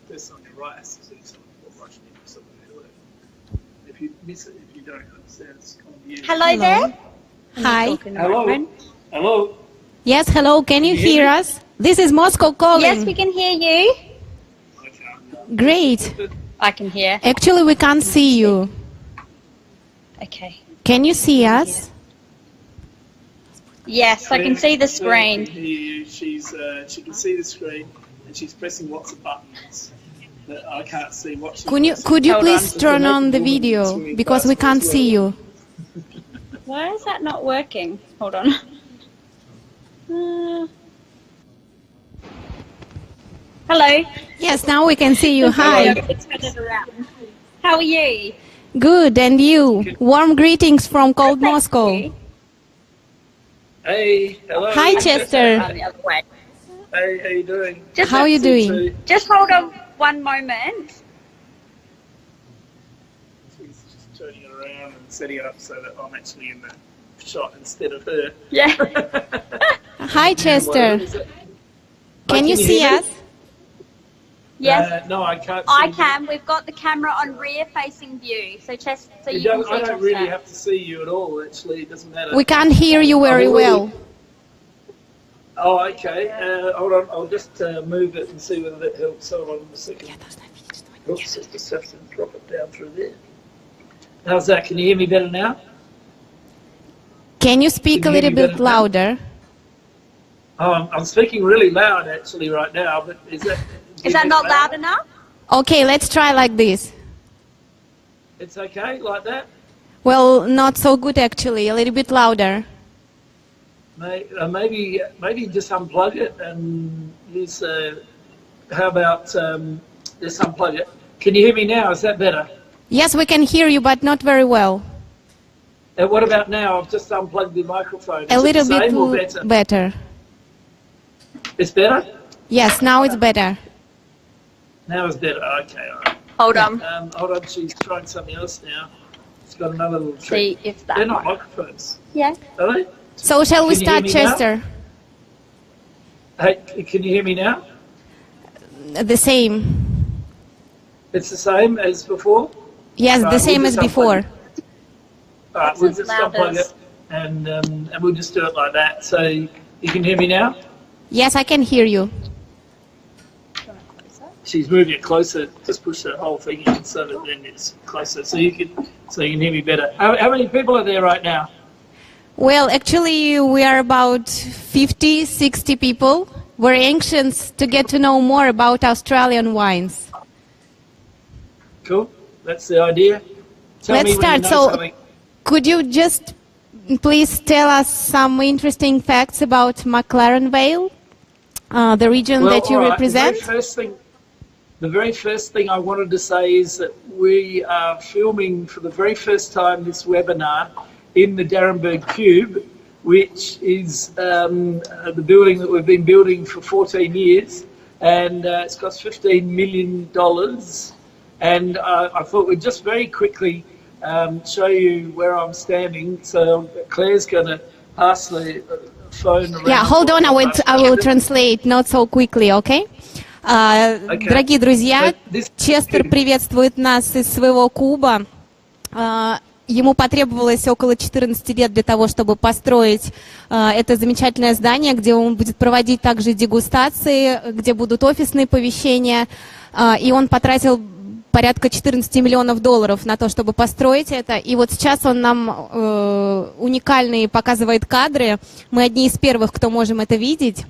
person on your right has to see someone rushing into something to work. If you miss it, if you don't understand, it's on you. Hello there. Hi. Hello. Hello. Yes, hello. Can you hear us? This is Moscow calling. Yes, we can hear you. Great. I can hear. Actually, we can't see you. Okay. Can you see us? Yes, I can see the screen. She can see the screen, and she's pressing lots of buttons that I can't see what she's pressing. Could you Hold please on. turn on the video because we can't see you. Why is that not working? Hold on. Hello. Yes, now we can see you. Hi. How are you? Good, and you? Warm greetings from cold Moscow. Hey, hello. Hi, Chester. The other way. Hey, how you doing? How are you doing? Just hold on one moment. She's just turning it around and setting it up so that I'm actually in the shot instead of her. Yeah. Hi, Chester. Can you see us? Yes. No, I can't. I can. We've got the camera on rear-facing view, so you can see I Chester. don't really have to see you at all. Actually, it doesn't matter. We can't hear you very well. Oh, okay. Hold on. I'll just move it and see whether that helps. Hold on a second. Oops, I just have to drop it down through there. How's that? Can you hear me better now? Can you speak a little bit louder? Oh, I'm speaking really loud actually right now, but is that not loud enough? Okay, let's try like this. It's okay like that? Well, not so good actually, a little bit louder. Maybe just unplug it and use, how about just unplug it? Can you hear me now? Is that better? Yes, we can hear you, but not very well. What about now? I've just unplugged the microphone. Is A little it the same or bit better? better. It's better? Yes, now it's better. Now it's better. Okay, all right. Hold on. Hold on, she's trying something else now. It's got another little trick. See if that They're not works. microphones. Yeah. Are they? So shall we Can you start, hear me now? Chester? Hey, can you hear me now? The same. It's the same as before? Yes, the Right, same we'll as just before. All right, we'll just unplug it and we'll just do it like that. So you can hear me now? Yes, I can hear you. She's moving it closer. Just push the whole thing in so that then it's closer, so you can hear me better. How many people are there right now? Well, actually, we are about 50, 60 people. We're anxious to get to know more about Australian wines. Cool. That's the idea. Tell Let's me when you start. know So, something. could you just please tell us some interesting facts about McLaren Vale, the region that you all right. represent? The very first thing I wanted to say is that we are filming for the very first time this webinar in the Darrenberg Cube, which is the building that we've been building for 14 years, and it's cost $15 million. And I thought we'd just very quickly show you where I'm standing. So Claire's going to pass the phone around. Yeah, hold on, I will translate not so quickly, okay? Дорогие друзья, Честер приветствует нас из своего куба. Ему потребовалось около 14 лет для того, чтобы построить это замечательное здание, где он будет проводить также дегустации, где будут офисные помещения. И он потратил порядка $14 миллионов на то, чтобы построить это. И вот сейчас он нам уникальные показывает кадры. Мы одни из первых, кто можем это видеть.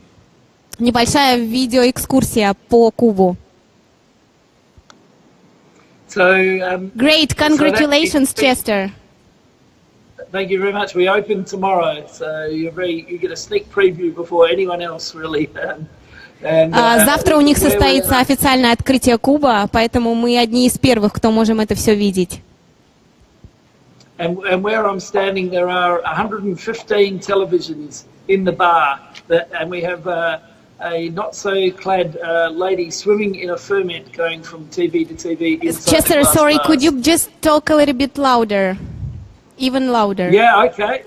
Небольшая видеоэкскурсия по Кубу. Great, congratulations, Chester. Thank you very much. We open tomorrow, so you get a sneak preview before anyone else, really. Завтра у них состоится официальное открытие Куба, поэтому мы одни из первых, кто можем это все видеть. And where I'm standing, there are 115 televisions in the bar, and we have a not-so-clad lady swimming in a ferment going from TV to TV. Chester, sorry, could you just talk a little bit louder? Even louder. Yeah, okay.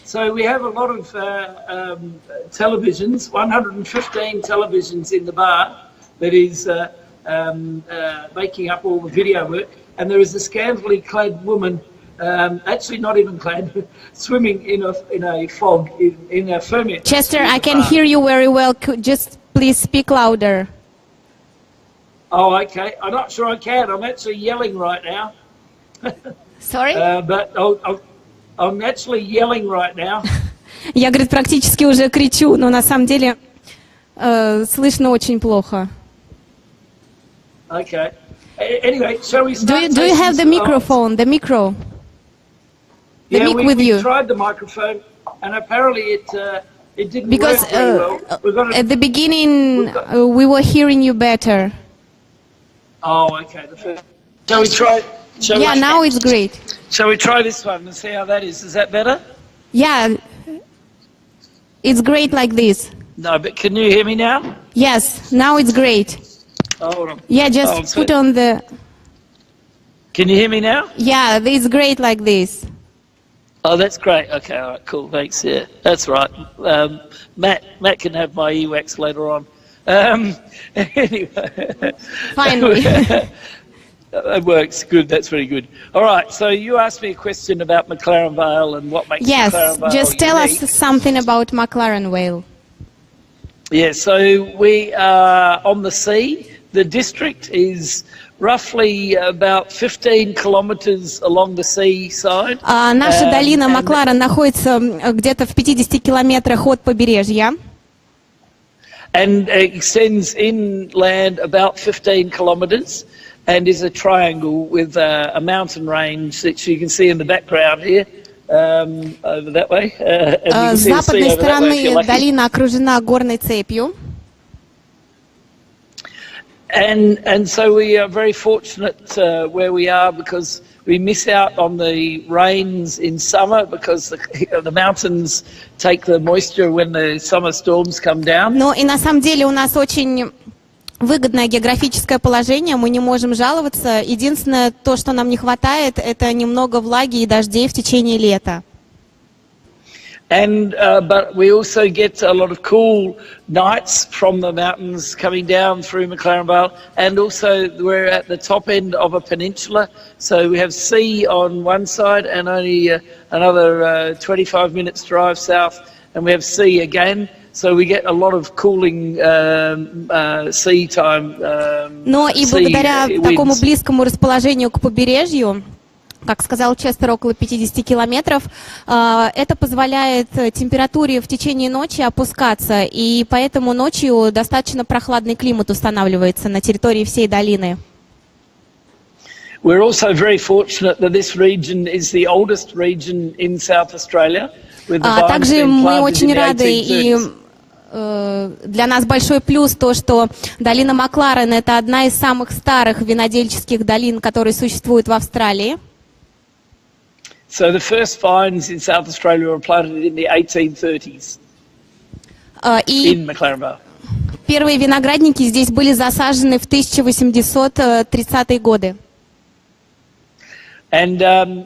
So we have a lot of televisions, 115 televisions in the bar that is making up all the video work, and there is a scantily clad woman, actually not even clad, swimming in a fog in a ferment. Chester, I can hear you very well. Just please speak louder. Oh, okay. I'm not sure I can. I'm actually yelling right now. Sorry? But I'm actually yelling right now. Я, говорит, практически уже кричу, но на самом деле слышно очень плохо. Okay. Anyway, shall we start? Do you have the microphone? The micro? The mic with you? We tried the microphone, and apparently it didn't because, work very well. At the beginning, we were hearing you better. Oh, okay. Shall we try? Yeah, now it's great. Shall we try this one and see how that is? Is that better? Yeah, it's great like this. No, but can you hear me now? Yes, now it's great. Oh, hold on. Yeah, just put on the... Can you hear me now? Yeah, it's great like this. Oh, that's great. Okay, all right, cool. Thanks. Yeah, that's right. Matt can have my earwax later on. Anyway. Finally. That works. Good. That's very good. All right. So you asked me a question about McLaren Vale and what makes McLaren Vale just tell unique. us something about McLaren Vale. Yeah, so we are on the sea. The district is roughly about 15 kilometers along the seaside. Наша долина Макларен находится где-то в 50 километрах от побережья. And extends inland about 15 kilometers and is a triangle with a mountain range that you can see in the background here. Over that way. С западной стороны долина окружена горной цепью. And so we are very fortunate where we are because we miss out on the rains in summer because the mountains take the moisture when the summer storms come down. Но и на самом деле у нас очень выгодное географическое положение, мы не можем жаловаться. Единственное, то, что нам не хватает, это немного влаги и дождей в течение лета. And but we also get a lot of cool nights from the mountains coming down through McLaren Vale, and also we're at the top end of a peninsula, so we have sea on one side and only another 25 minutes drive south, and we have sea again. So we get a lot of cooling sea time. Но и благодаря такому близкому расположению к побережью, как сказал Честер, около 50 километров, это позволяет температуре в течение ночи опускаться, и поэтому ночью достаточно прохладный климат устанавливается на территории всей долины. We're also very fortunate that this region is the oldest region in South Australia. Также мы очень рады, и для нас большой плюс то, что долина Макларен – это одна из самых старых винодельческих долин, которые существуют в Австралии. So the first vines in South Australia were planted in the 1830s in McLaren Vale. Первые виноградники здесь были засажены в 1830-е годы. And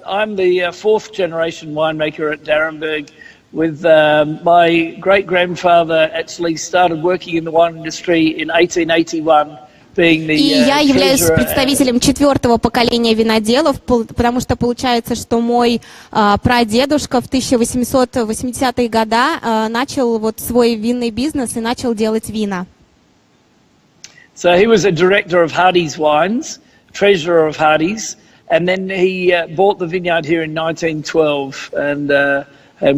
I'm the fourth generation winemaker at Darrenberg. With my great-grandfather actually started working in the wine industry in 1881. И я являюсь представителем четвертого поколения виноделов, потому что получается, что мой прадедушка в 1880-е годы начал вот свой винный бизнес и начал делать вина. So he was a director of Hardy's Wines, treasurer of Hardy's, and then he bought the vineyard here in 1912, and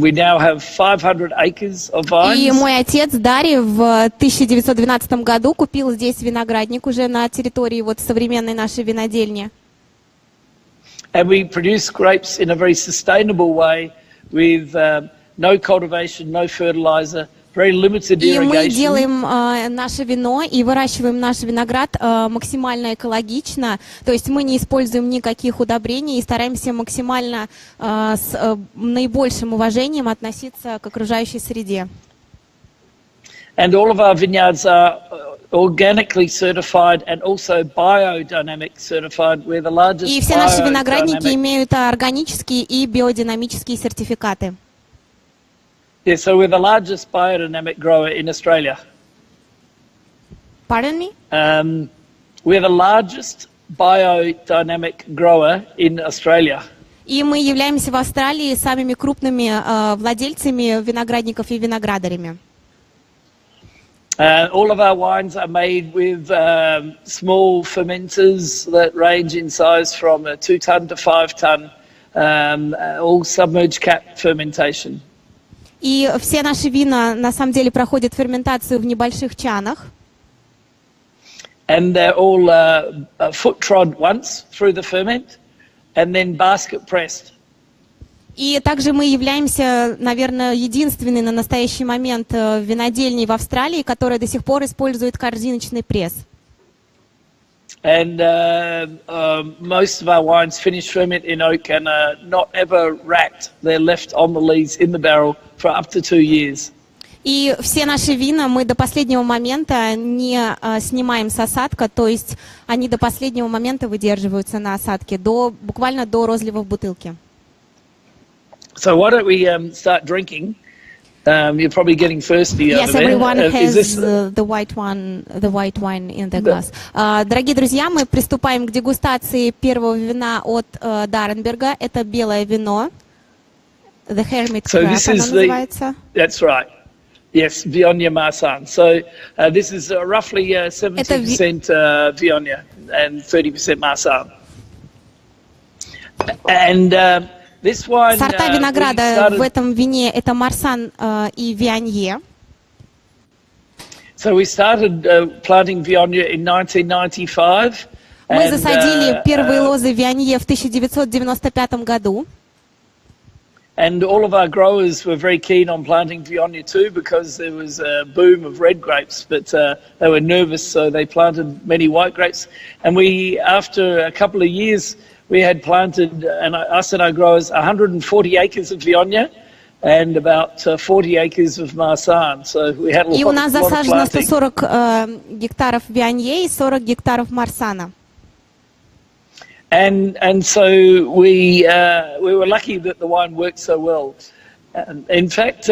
we now have 500 acres of vines. И мой отец Дарья в 1912 году купил здесь виноградник уже на территории вот современной нашей винодельни. And we produce grapes in a very sustainable way with no cultivation, no fertilizer, very limited irrigation. И мы делаем наше вино и выращиваем наш виноград максимально экологично, то есть мы не используем никаких удобрений и стараемся максимально с наибольшим уважением относиться к окружающей среде. And all of our vineyards are organically certified and also biodynamic certified. We're the largest. И все наши виноградники имеют органические и биодинамические сертификаты. Yeah, so we're the largest biodynamic grower in Australia. Pardon me? we're the largest biodynamic grower in Australia. И мы являемся в Австралии самыми крупными владельцами виноградников и виноградарями. All of our wines are made with small fermenters that range in size from 2 ton to 5 ton, all submerged cap fermentation. И все наши вина на самом деле проходят ферментацию в небольших чанах. And they're all foot trod once through the ferment and then basket pressed. И также мы являемся, наверное, единственной на настоящий момент винодельней в Австралии, которая до сих пор использует корзиночный пресс. And most of our wines finish ferment in oak and are not ever racked. They're left on the lees in the barrel for up to 2 years. И все наши вина мы до последнего момента не снимаем с осадка, то есть они до последнего момента выдерживаются на осадке, буквально до розлива в бутылке. So why don't we start drinking? You're probably getting thirsty. Yes, everyone has the white wine in the glass. Дорогие друзья, мы приступаем к дегустации первого вина от Даренберга. Это белое вино. The Hermit Crab оно называется. That's right. Yes, Viognier Marsanne. So this is roughly 70% Viognier and 30% Marsanne. And this wine, сорта винограда в этом вине это Марсан и Вианье. So we started planting Viognier in 1995. Мы засадили первые лозы Вианье в 1995 году. And all of our growers were very keen on planting Viognier too because there was a boom of red grapes, but they were nervous, so they planted many white grapes. And we, after a couple of years, we had planted, us and our growers, 140 acres of Viognier and about 40 acres of Marsanne. So we had a lot, и у нас засажено 140 гектаров Вианье и 40 гектаров Марсана. And so we were lucky that the wine worked so well. In fact,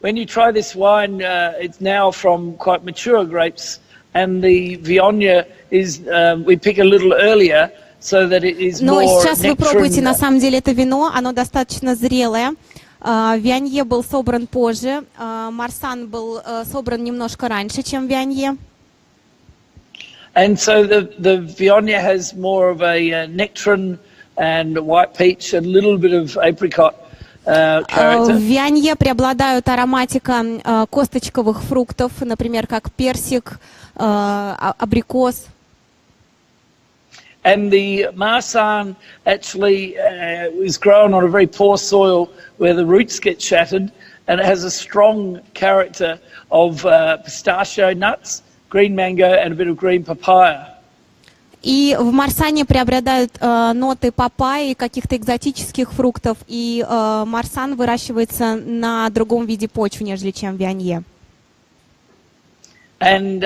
when you try this wine, it's now from quite mature grapes, and the Viognier is we pick a little earlier so that it is more nectarine. Но сейчас вы пробуете, на самом деле, это вино, оно достаточно зрелое. Вианье был собран позже, Марсан был собран немножко раньше, чем Вианье. And so the Viognier has more of a nectarine and white peach and a little bit of apricot character. В Вианье преобладают ароматика косточковых фруктов, например, как персик, абрикос. And the Marsanne actually is grown on a very poor soil where the roots get shattered, and it has a strong character of pistachio nuts, green mango and a bit of green papaya. И в Марсане преобладают ноты папайи, каких-то экзотических фруктов, и Марсан выращивается на другом виде почвы, нежели чем Вианье. And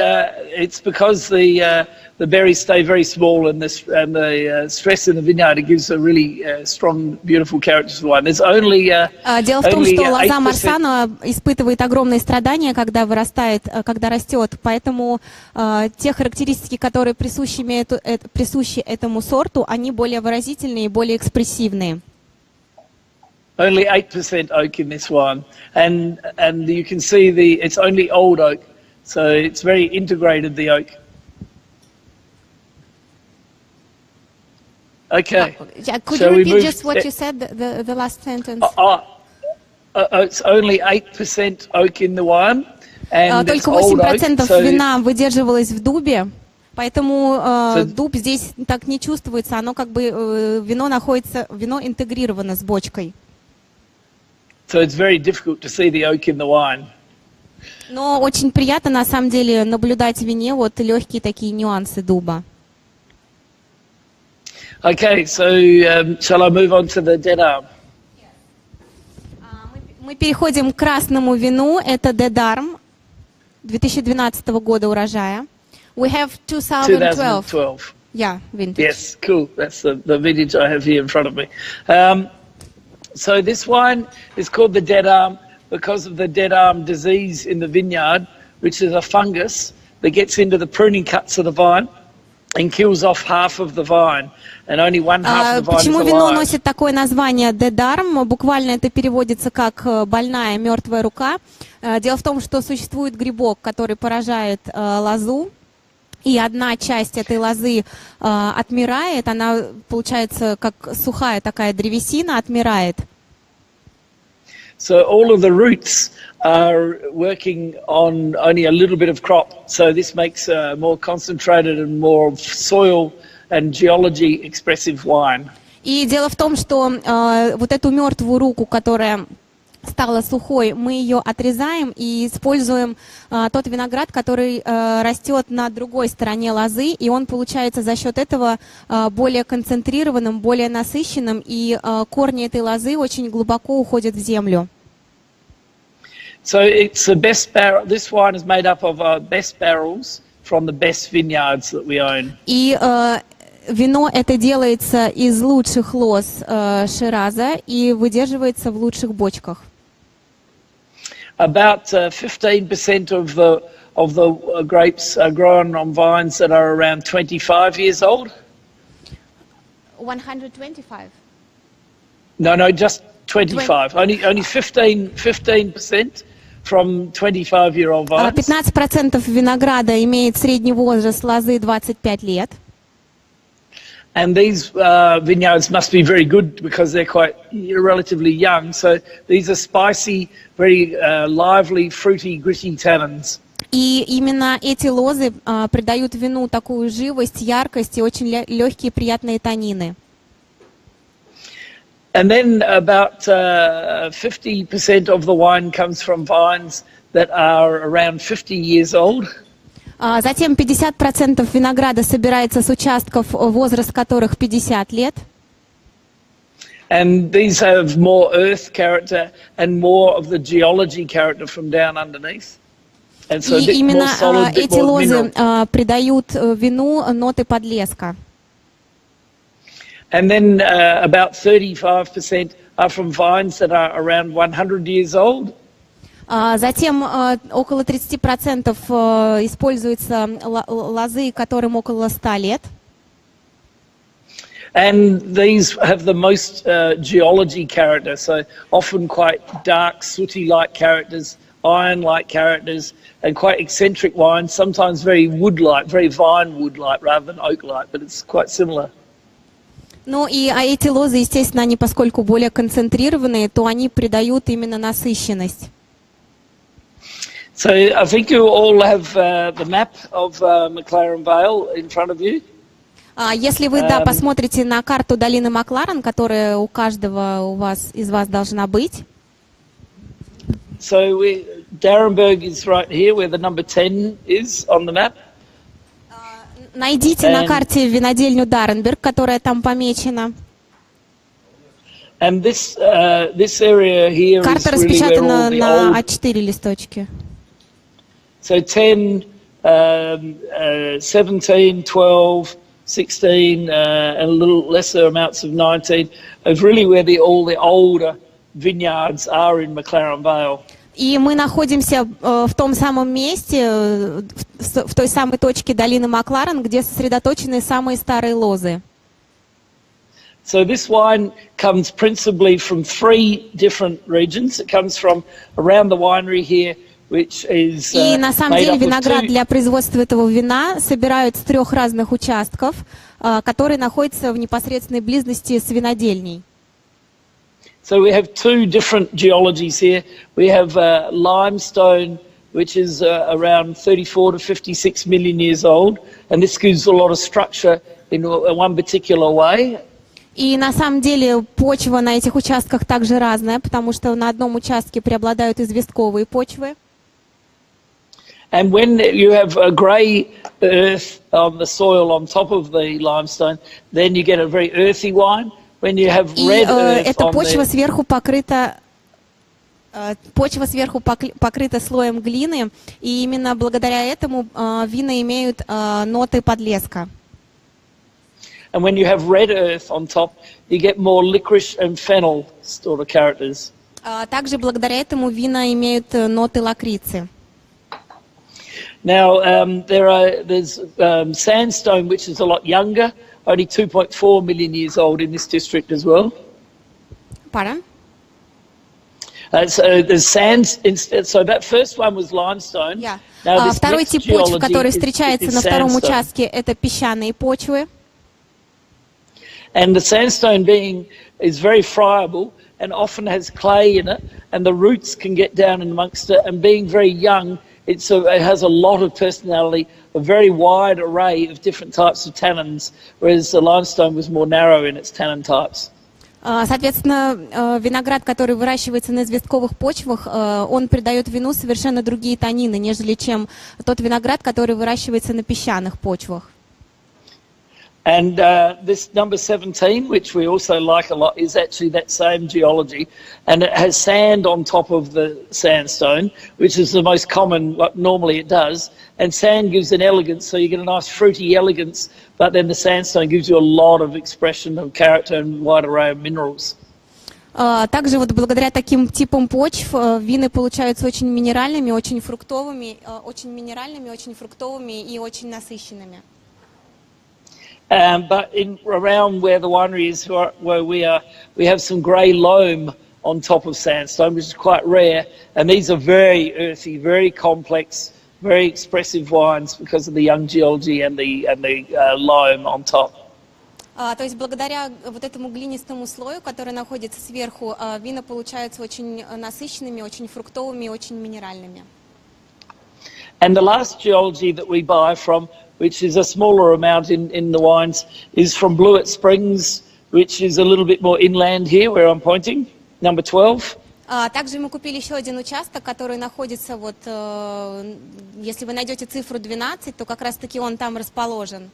it's because the berries stay very small, and the stress in the vineyard, it gives a really strong, beautiful character to the wine. There's only Дело в том, что лоза Марсана испытывает огромные страдания, когда вырастает, когда растет, поэтому те характеристики, которые присущи этому сорту, они более выразительные и более экспрессивные. Only 8% oak in this wine, and you can see it's only old oak. So it's very integrated, the oak. Okay. Could you repeat just what you said, the last sentence? It's only 8% oak in the wine, and только 8% вина выдерживалось в дубе, поэтому дуб здесь так не чувствуется, оно как бы вино интегрировано с бочкой. So it's very difficult to see the oak in the wine. Но очень приятно, на самом деле, наблюдать в вине вот легкие такие нюансы дуба. Okay, so shall I move on to the Dedarm? Мы переходим к красному вину. Это Дедарм 2012 года урожая. We have 2012. Yeah, vintage. Yes, cool. That's the vintage I have here in front of me. So this wine is called the Dedarm because of the dead arm disease in the vineyard, which is a fungus that gets into the pruning cuts of the vine. and kills off half of the vine, and only one half of the vine is Почему вино alive. носит такое название «дедарм»? Буквально это переводится как «больная мертвая рука». Дело в том, что существует грибок, который поражает лозу, и одна часть этой лозы отмирает, она получается как сухая такая древесина, отмирает. So all of the roots are working on only a little bit of crop. So this makes a more concentrated and more soil and geology expressive wine. И дело в том, что вот эту мертвую руку, которая стала сухой, мы ее отрезаем и используем тот виноград, который растет на другой стороне лозы, и он получается за счет этого более концентрированным, более насыщенным, и корни этой лозы очень глубоко уходят в землю. So it's the best barrel. This wine is made up of best barrels from the best vineyards that we own. И вино это делается из лучших лоз Шираза и выдерживается в лучших бочках. About 15% of the grapes are grown on vines that are around 25 years old. 125. No, just 25. Only 15% from 25-year-old vines. 15% винограда имеет средний возраст лозы 25 лет. And these vineyards must be very good because they're quite relatively young. So these are spicy, very lively, fruity, gritty tannins. И именно эти лозы придают вину такую живость, яркость и очень легкие, приятные танины. And then about 50% of the wine comes from vines that are around 50 years old. Затем 50% винограда собирается с участков, возраст которых 50 лет. And these have more earth character and more of the geology character from down underneath. And so И именно эти лозы придают вину ноты подлеска. And then about 35% are from vines that are around 100 years old. Затем около 30% используется лозы, которым около 100 лет. And these have the most geology character, so often quite dark, sooty-like characters, iron-like characters, and quite eccentric wines, sometimes very wood-like, very vine-wood-like rather than oak-like, but it's quite similar. Ну и эти лозы, естественно, они, поскольку более концентрированные, то они придают именно насыщенность. So I think you all have the map of McLaren Vale in front of you. Если вы, посмотрите на карту долины Макларен, которая у каждого из вас должна быть. So Darrenberg is right here, where the number 10 is on the map. Найдите на карте винодельню Дарренберг, которая там помечена. And this area here Карта is really where all распечатана the на old... А4 листочке. So 10, 17, 12, 16, and a little lesser amounts of 19 is really where all the older vineyards are in McLaren Vale. И мы находимся в том самом месте, в той самой точке долины Макларен, где сосредоточены самые старые лозы. So this wine comes principally from 3 different regions. It comes from around the winery here, which is И на самом деле made up виноград of для производства этого вина собирают с 3 разных участков, которые находятся в непосредственной близости с винодельней. So we have 2 different geologies here. We have limestone, which is around 34 to 56 million years old, and this gives a lot of structure in one particular way. И на самом деле почва на этих участках также разная, потому что на одном участке преобладают известковые почвы. And when you have a grey earth on the soil on top of the limestone, then you get a very earthy wine. When you have red earth эта on почва сверху покрыта слоем глины, и именно благодаря этому вина имеют ноты подлеска. And when you have red earth on top, you get more licorice and fennel sort of characters. Также благодаря этому вина имеют ноты лакрицы. Now, there's sandstone, which is a lot younger, only 2.4 million years old in this district as well. Pardon? So there's sand. So that first one was limestone. Yeah. Now, Второй тип почв, который встречается на втором участке, это песчаные почвы. And the sandstone is very friable and often has clay in it, and the roots can get down in amongst it. And being very young, it has a lot of personality, a very wide array of different types of tannins, whereas the limestone was more narrow in its tannin types. Соответственно, виноград, который выращивается на известковых почвах, он придает вину совершенно другие танины, нежели чем тот виноград, который выращивается на песчаных почвах. And this number 17, which we also like a lot, is actually that same geology, and it has sand on top of the sandstone, which is the most common, like normally it does, and sand gives an elegance, so you get a nice fruity elegance, but then the sandstone gives you a lot of expression of character and wide array of minerals. Также вот благодаря таким типам почв вины получаются очень минеральными, очень фруктовыми, и очень насыщенными. But around where the winery is, where we are, we have some grey loam on top of sandstone, which is quite rare. And these are very earthy, very complex, very expressive wines because of the young geology and the loam on top. То есть благодаря вот этому глинистому слою, который находится сверху, вина получаются очень насыщенными, очень фруктовыми, очень минеральными. And the last geology that we buy from, which is a smaller amount in the wines, is from Blewett Springs, which is a little bit more inland here, where I'm pointing, number 12. Также мы купили еще один участок, который находится, вот, если вы найдете цифру 12, то как раз-таки он там расположен.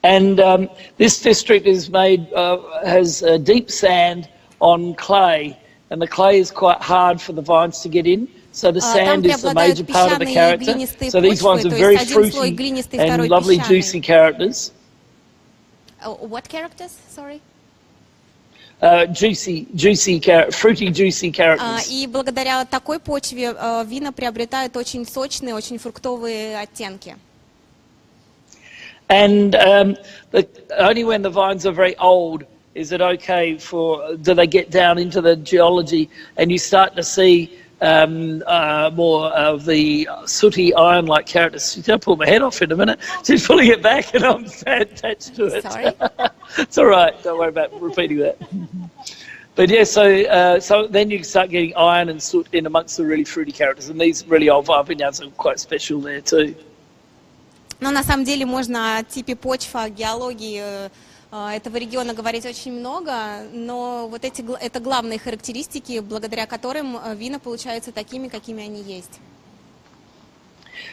And this district is has deep sand on clay, and the clay is quite hard for the vines to get in. So the sand is the major part of the character. So these ones are very fruity and lovely, juicy characters. What characters? Sorry. Fruity, juicy characters. И благодаря такой почве вина приобретают очень сочные, очень фруктовые оттенки. And only when the vines are very old is it okay do they get down into the geology and you start to see more of the sooty iron-like characters. I'll pull my head off in a minute. She's pulling it back and I'm attached to it. Sorry? It's all right. Don't worry about repeating that. But yeah, so then you start getting iron and soot in amongst the really fruity characters. And these really old vine vineyards are quite special there too. Но на самом деле можно о типе почвы, о геологии этого региона говорить очень много, но вот это главные характеристики, благодаря которым вина получаются такими, какими они есть.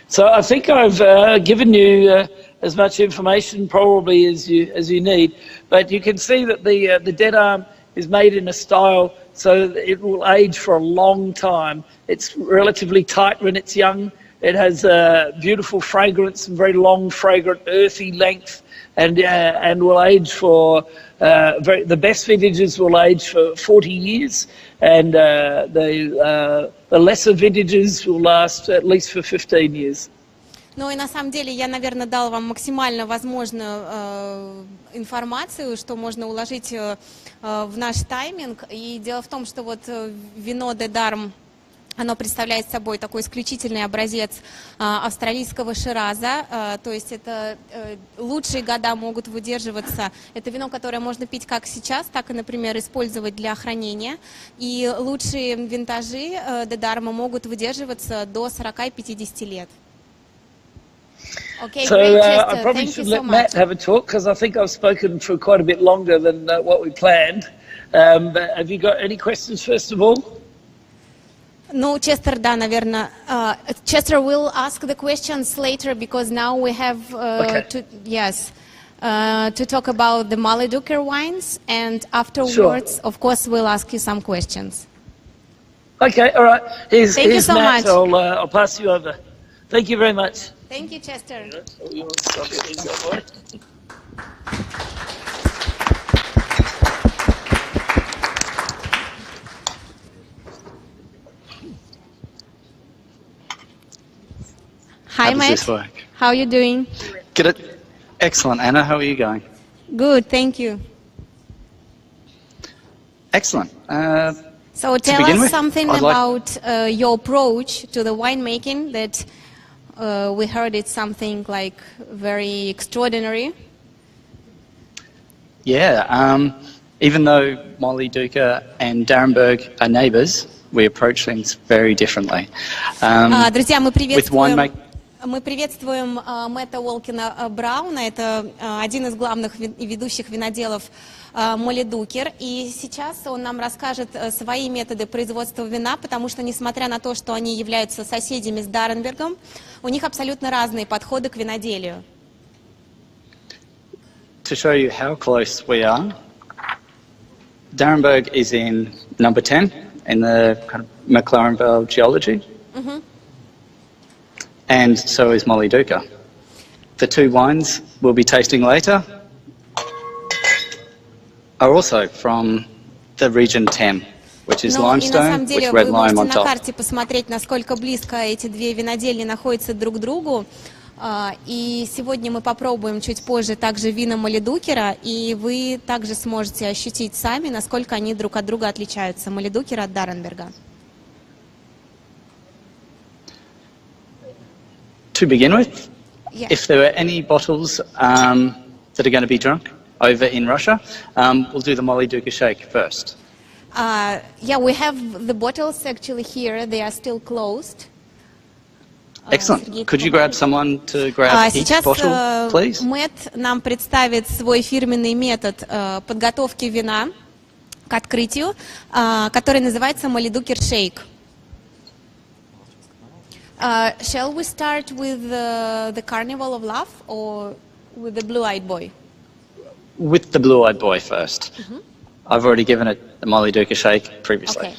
So I think I've given you as much information probably as you need, but you can see that the dead arm is made in a style so that it will age for a long time. It's relatively tight when it's young. It has a beautiful fragrance and very long, fragrant, earthy length, and will age for the best vintages will age for 40 years, and the lesser vintages will last at least for 15 years. Ну и на самом деле я, наверное, дала вам максимально возможную информацию, что можно уложить в наш тайминг. И дело в том, что вот вино де Дарм, оно представляет собой такой исключительный образец австралийского шираза, то есть это лучшие года могут выдерживаться. Это вино, которое можно пить как сейчас, так и, например, использовать для хранения. И лучшие винтажи де Дарма могут выдерживаться до 40-50 лет. Okay, so great, I probably should let Matt have a talk because I think I've spoken for quite a bit longer than what we planned. But have you got any questions first of all? No, Chester, да, наверное. Chester will ask the questions later because now we have to talk about the Maliduker wines, and afterwards, of course, we'll ask you some questions. Okay, all right. Here's you so Matt. much. I'll pass you over. Thank you very much. Thank you, Chester. Hi, does Matt. this work? How are you doing? Get it? Excellent. Anna, how are you going? Good, thank you. Excellent. So tell us something about your approach to the winemaking that we heard it's something like very extraordinary. Yeah. Even though Molly Duca and Darrenberg are neighbours, we approach things very differently. Друзья, мы приветствуем Мэтта Уолкина Брауна, это один из главных и ведущих виноделов Молли Дукер, и сейчас он нам расскажет свои методы производства вина, потому что, несмотря на то, что они являются соседями с Дарренбергом, у них абсолютно разные подходы к виноделию. To show you how close we are, Darrenberg is in number 10 in the kind of McLaren Vale geology. And so is Molly Duca. The two wines we'll be tasting later are also from the region 10, which is limestone with red lime on top. Вы можете на карте посмотреть, насколько близко эти две винодельни находятся друг к другу. И сегодня мы попробуем чуть позже также вина Молли Дукера, и вы также сможете ощутить сами, насколько они друг от друга отличаются. Молли Дукера от Дарренберга. To begin with, if there are any bottles that are going to be drunk over in Russia, we'll do the Molly Duca shake first. Yeah, we have the bottles actually here. They are still closed. Excellent. Could you grab someone to grab each bottle, please? Сейчас Мэтт нам представит свой фирменный метод подготовки вина к открытию, который называется Molly Duca shake. Shall we start with the Carnival of Love or with the Blue-Eyed Boy? With the Blue-Eyed Boy first. I've already given it the Molly Duca shake previously. Okay.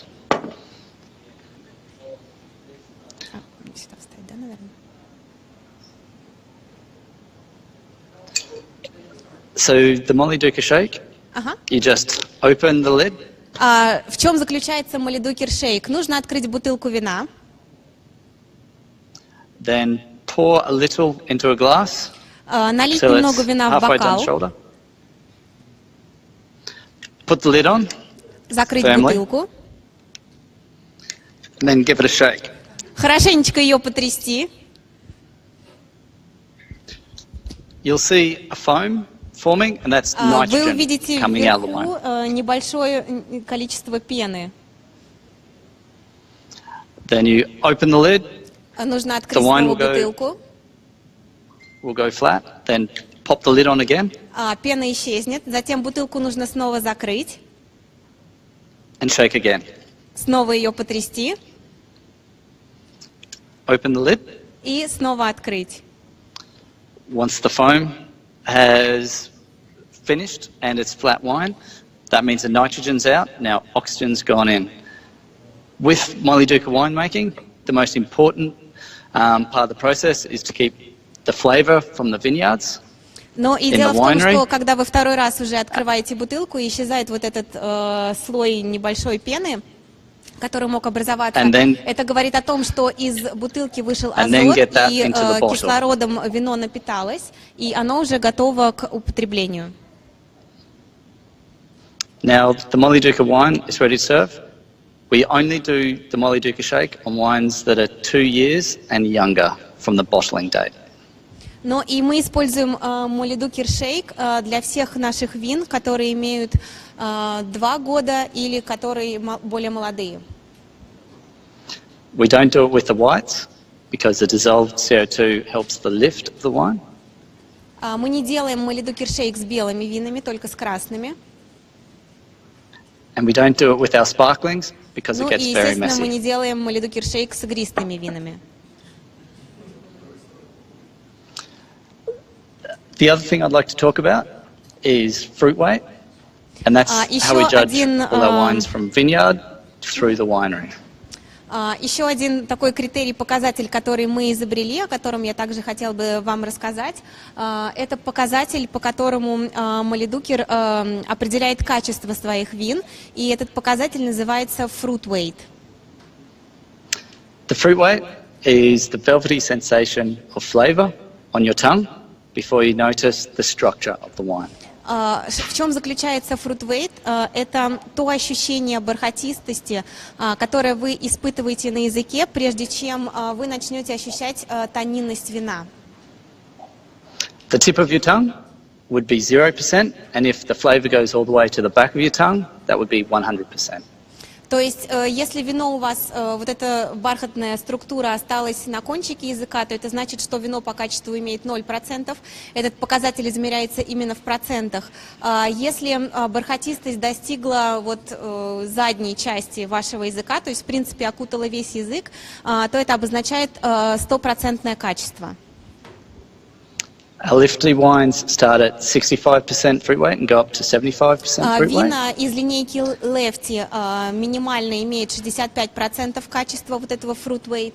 So the Molly Duca shake, you just open the lid. В чем заключается Molly Duca shake? Нужно открыть бутылку вина. Then pour a little into a glass. Налить немного вина в бокал. Put the lid on. Закрыть бутылку. And then give it a shake. Хорошенечко ее потрясти. You'll see a foam forming, and that's nitrogen coming out of the wine. Вы увидите вверху небольшое количество пены. Then you open the lid. Нужно открыть снова бутылку. Will go flat. Then pop the lid on again. Пена исчезнет. Затем бутылку нужно снова закрыть. And shake again. Снова ее потрясти. Open the lid. И снова открыть. Once the foam has finished and it's flat wine, that means the nitrogen's out. Now oxygen's gone in. With Molly Duca winemaking, the most important part of the process is to keep the flavour from the vineyards. Но и дело в том, что когда вы второй раз уже открываете бутылку, и исчезает вот этот слой небольшой пены, который мог образоваться, это говорит о том, что из бутылки вышел азот, и кислородом вино напиталось, и оно уже готово к употреблению. Now the Molly Duca wine is ready to serve. We only do the Molly Duca shake on wines that are 2 years and younger from the bottling date. Но и мы используем Molly Duca shake для всех наших вин, которые имеют 2 года или которые более молодые. We don't do it with the whites because the dissolved CO2 helps the lift of the wine. Мы не делаем Molly Duca shake с белыми винами, только с красными. And we don't do it with our sparklings because it gets very messy. Ну и, естественно, мы не делаем Molly Duca shake с игристыми винами. The other thing I'd like to talk about is fruit weight, and that's how we judge all our wines from vineyard through the winery. Еще один такой критерий, показатель, который мы изобрели, о котором я также хотела бы вам рассказать, это показатель, по которому Molly Duca определяет качество своих вин, и этот показатель называется fruit weight. The fruit weight is the velvety sensation of flavour on your tongue before you notice the structure of the wine. В чем заключается FortWine? Это то ощущение бархатистости, которое вы испытываете на языке, прежде чем вы начнете ощущать тонинность вина. The tip of your tongue would be 0%, and if the flavour goes all the way to the back of your tongue, that would be 100%. То есть, если вино у вас, вот эта бархатная структура осталась на кончике языка, то это значит, что вино по качеству имеет 0%. Этот показатель измеряется именно в процентах. Если бархатистость достигла вот задней части вашего языка, то есть, в принципе, окутала весь язык, то это обозначает 100% качество. Our lifty wines start at 65% fruit weight and go up to 75% fruit weight. Вина из линейки Lefty минимально имеет 65% качества вот этого fruit weight.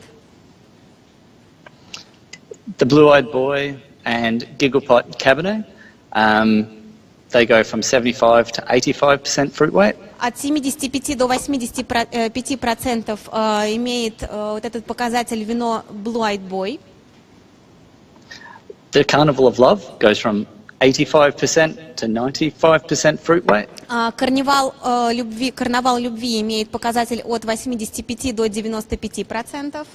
The Blue-Eyed Boy and Gigglepot Cabernet, they go from 75 to 85% fruit weight. От 75 до 85% имеет вот этот показатель вино Blue-Eyed Boy. The Carnival of Love goes from 85% to 95% fruit weight. Карнавал любви имеет показатель от 85 до 95%.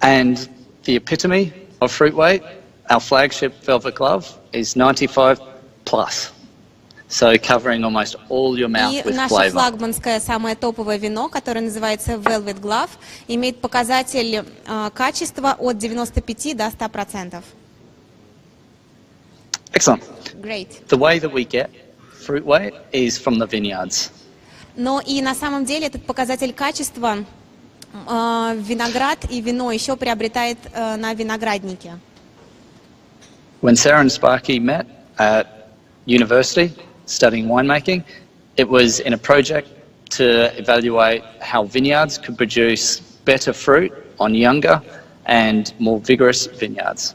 And the epitome of fruit weight, our flagship Velvet Glove, is 95 plus. So covering almost all your mouth with flavor. И наше флагманское самое топовое вино, которое называется Velvet Glove, имеет показатель качества от 95 до 100%. Excellent. Great. The way that we get fruit weight is from the vineyards. Но и на самом деле этот показатель качества виноград и вино еще приобретает на винограднике. When Sarah and Sparky met at university, studying winemaking, it was in a project to evaluate how vineyards could produce better fruit on younger and more vigorous vineyards.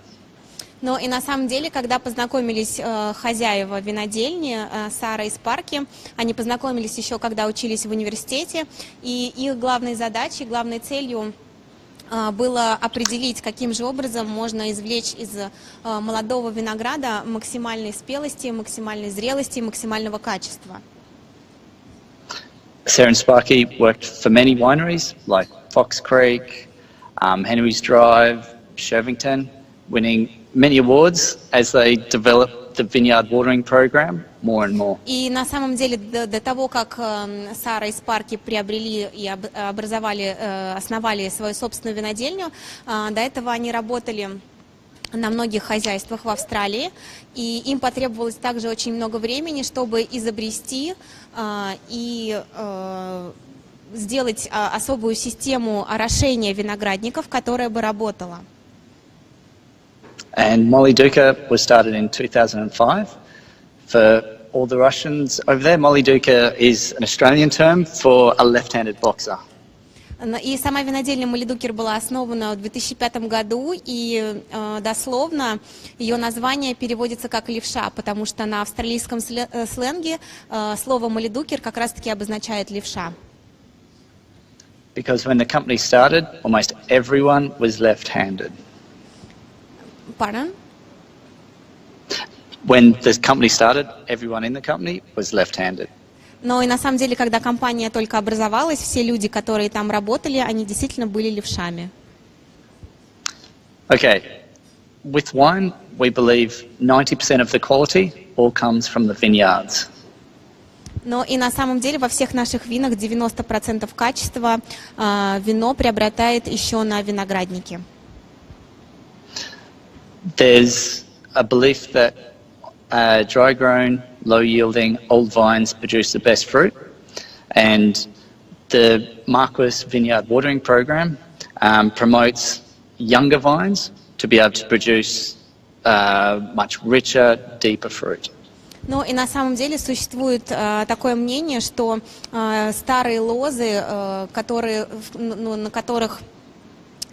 Но и на самом деле, когда познакомились хозяева винодельни, Сара и Спарки, они познакомились еще, когда учились в университете, и их главной задачей, главной целью было определить, каким же образом можно извлечь из молодого винограда максимальной спелости, максимальной зрелости, максимального качества. Sarah and Sparky worked for many wineries like Fox Creek, Henry's Drive, Shervington, winning many awards as they developed the vineyard watering program more and more. И на самом деле до того, как Сара и Спарки приобрели и основали свою собственную винодельню, до этого они работали на многих хозяйствах в Австралии, и им потребовалось также очень много времени, чтобы изобрести и сделать особую систему орошения виноградников, которая бы работала. And Molly Duca was started in 2005. For all the Russians over there, Molly Duca is an Australian term for a left-handed boxer. И сама винодельня Молидукер была основана в 2005 году, и дословно ее название переводится как левша, потому что на австралийском сленге слово Молидукер как раз-таки обозначает левша. Because when the company started, almost everyone was left-handed. Pardon? When the company started, everyone in the company was left-handed. Но и на самом деле, когда компания только образовалась, все люди, которые там работали, они действительно были левшами. Okay, with wine, we believe 90% of the quality all comes from the vineyards. Но и на самом деле во всех наших винах 90% качества вино приобретает еще на винограднике. There's a belief that dry-grown, low-yielding old vines produce the best fruit, and the Marquis Vineyard Watering Program promotes younger vines to be able to produce much richer, deeper fruit. Ну и на самом деле существует такое мнение, что старые лозы, на которых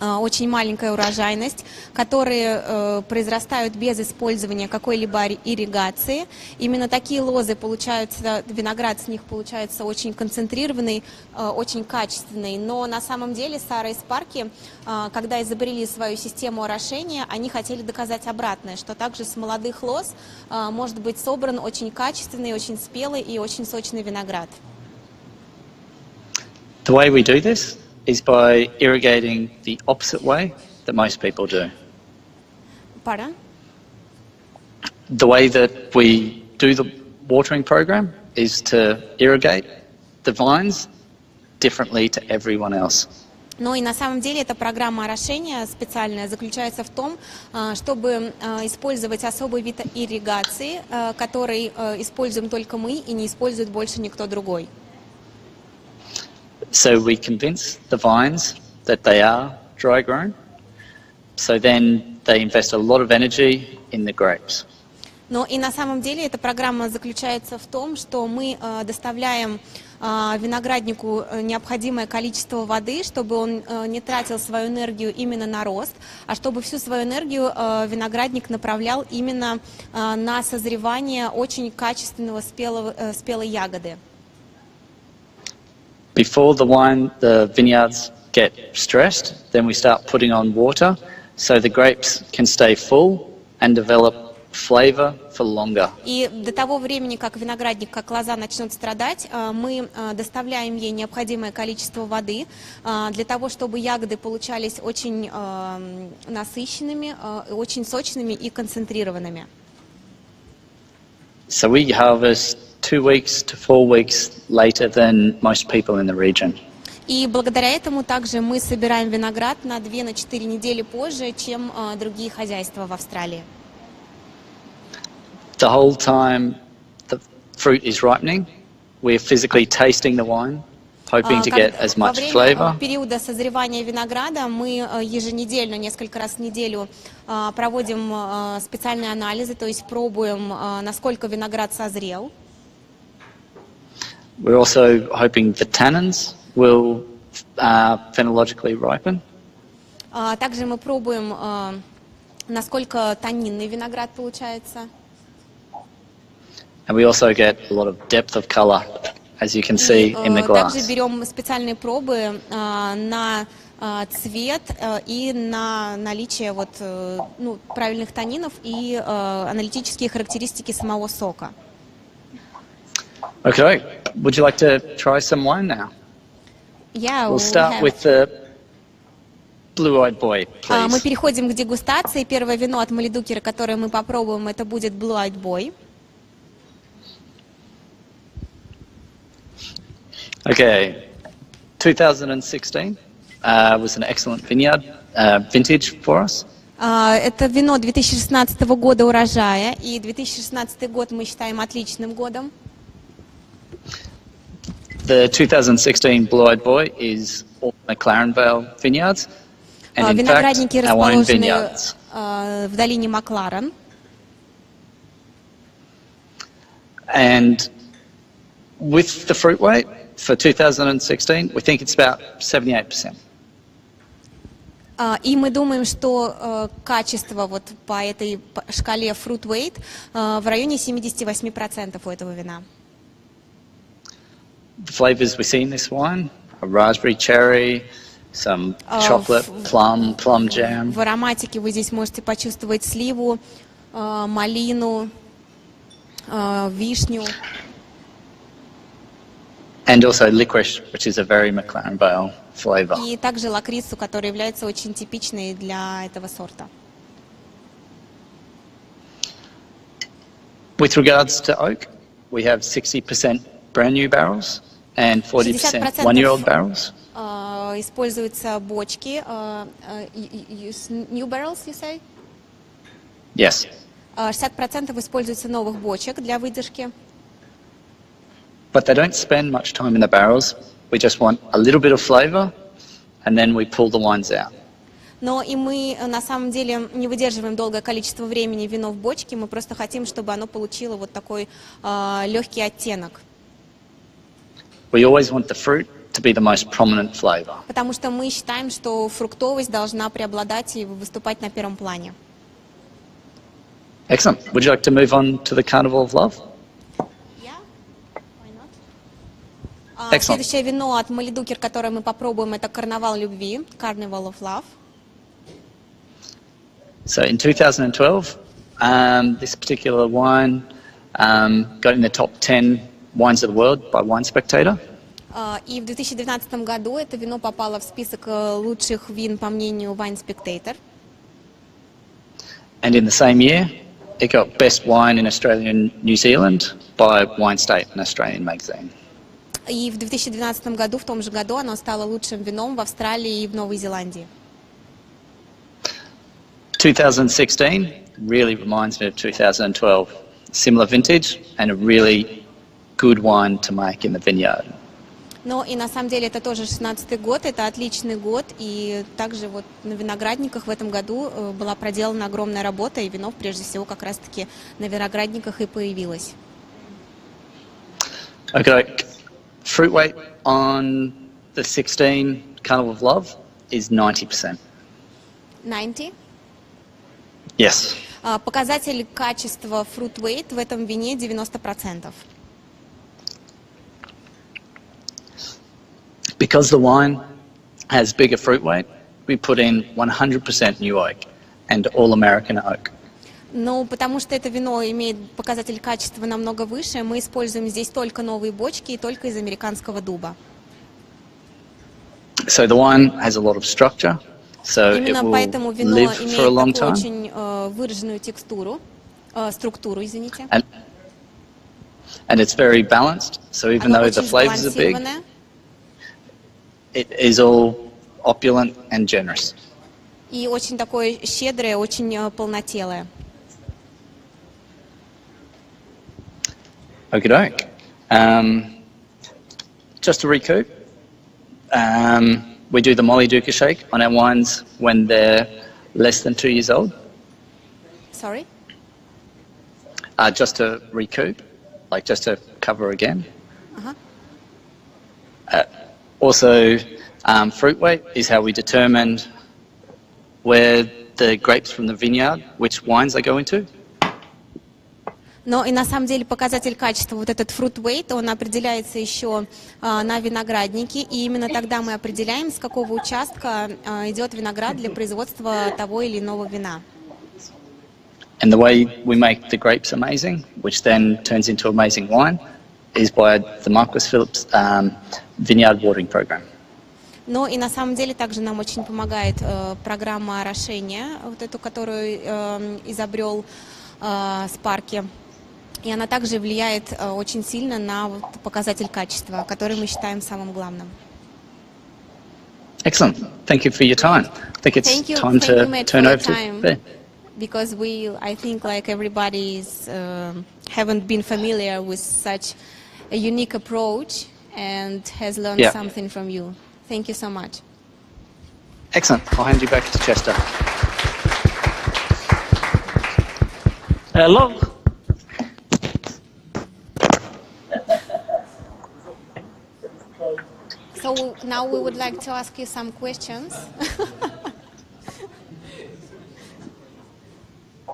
очень маленькая урожайность, которые произрастают без использования какой-либо ирригации. Именно такие лозы получаются, виноград с них получается очень концентрированный, очень качественный. Но на самом деле Сара и Спарки, когда изобрели свою систему орошения, они хотели доказать обратное, что также с молодых лоз может быть собран очень качественный, очень спелый и очень сочный виноград. The way we do this is by irrigating the opposite way that most people do. Pardon? The way that we do the watering program is to irrigate the vines differently to everyone else. Ну и на самом деле эта программа орошения специальная заключается в том, чтобы использовать особый вид ирригации, который используем только мы и не использует больше никто другой. So we convince the vines that they are dry grown. So then they invest a lot of energy in the grapes. Но и на самом деле эта программа заключается в том, что мы доставляем винограднику необходимое количество воды, чтобы он не тратил свою энергию именно на рост, а чтобы всю свою энергию виноградник направлял именно на созревание очень качественного спелой ягоды. Before the vineyards get stressed, then we start putting on water so the grapes can stay full and develop flavor for longer. И до того времени, как виноградник, как лоза начнет страдать, мы доставляем ей необходимое количество воды для того, чтобы ягоды получались очень насыщенными, очень сочными и концентрированными. So we harvest 2 weeks to 4 weeks later than most people in the region. И благодаря этому также мы собираем виноград на 2-4 недели позже, чем другие хозяйства в Австралии. The whole time the fruit is ripening, we're physically tasting the wine, hoping to get as much flavor. Во время периода созревания винограда мы еженедельно, несколько раз в неделю проводим специальные анализы, то есть пробуем, насколько виноград созрел. We're also hoping the tannins will phenologically ripen. Также мы пробуем, насколько таннинный виноград получается. And we also get a lot of depth of color, as you can see in the glass. Также берем специальные пробы на цвет и на наличие правильных таннинов и аналитические характеристики самого сока. Okay, would you like to try some wine now? Yeah, we'll start with the blue-eyed boy, please. Мы переходим к дегустации. Первое вино от Малидукера, которое мы попробуем, это будет Blue-eyed Boy. Okay, 2016 was an excellent vintage for us. Это вино 2016 года урожая, и 2016 год мы считаем отличным годом. The 2016 Blue-eyed Boy is all McLaren Vale vineyards, and in fact, our own vineyards. В долине Макларен. And with the fruit weight for 2016, we think it's about 78%. И мы думаем, что качество вот по этой шкале fruit weight в районе 78% у этого вина. The flavors we see in this wine are raspberry, cherry, some chocolate, plum jam. В ароматике вы здесь можете почувствовать сливу, малину, вишню. And also licorice, which is a very McLaren Vale flavor. И также лакрицу, которая является очень типичной для этого сорта. With regards to oak, we have 60% brand new barrels and 40% one-year-old barrels. Используются бочки. New barrels, you say? Yes. 60% используется новых бочек для выдержки. But they don't spend much time in the barrels. We just want a little bit of flavor, and then we pull the wines out. Но и мы на самом деле не выдерживаем долгое количество времени вино в бочке, мы просто хотим, чтобы оно получило вот такой легкий оттенок. We always want the fruit to be the most prominent flavor. Потому что мы считаем, что фруктовость должна преобладать и выступать на первом плане. Excellent. Would you like to move on to the Carnival of Love? Yeah, why not? Следующее вино от Малидукер, которое мы попробуем, это Карнавал любви, Carnival of Love. So in 2012, this particular wine got in the top 10 wines of the world by Wine Spectator. И в 2012 году это вино попало в список лучших вин по мнению Wine Spectator. And in the same year, it got best wine in Australia and New Zealand by Wine State, an Australian magazine. И в 2012 году, в том же году, оно стало лучшим вином в Австралии и в Новой Зеландии. 2016 really reminds me of 2012. Similar vintage and a really good wine to make in the vineyard. Но и на самом деле это тоже 16-й год, это отличный год, и также вот на виноградниках в этом году была проделана огромная работа, и вино прежде всего как раз-таки на виноградниках и появилось. Okay, fruit weight on the 16 Carnival of Love is 90%. 90? Yes. Показатель качества fruit weight в этом вине 90%. Because the wine has bigger fruit weight, we put in 100% new oak and all American oak. Ну, потому что это вино имеет показатель качества намного выше, мы используем здесь только новые бочки и только из американского дуба. So the wine has a lot of structure, so it Именно will поэтому вино live for a long имеет такую time. очень выраженную структуру, извините. And it's very balanced, so even Оно though the очень flavors are big, сбалансированное. it is all opulent and generous. И очень такое щедрое, очень полнотелое. Okie doke. Just to recoup, we do the Molly Duca shake on our wines when they're less than 2 years old. Sorry? Just to recoup, like just to cover again. Also, fruit weight is how we determine where the grapes from the vineyard, which wines they go into. Но и на самом деле показатель качества, вот этот fruit weight, он определяется еще на винограднике, и именно тогда мы определяем, с какого участка идет виноград для производства того или иного вина. And the way we make the grapes amazing, which then turns into amazing wine, is by the Marquis Phillips vineyard watering program. Но и на самом деле также нам очень помогает программа орошения, вот эту, которую изобрел Спарки. И она также влияет очень сильно на вот показатель качества, который мы считаем самым главным. Excellent. Thank you for your time. I think it's time to turn over to Ben. Because I think like everybody haven't been familiar with such a unique approach and has learned something from you. Thank you so much. Excellent. I'll hand you back to Chester. Hello. So now we would like to ask you some questions.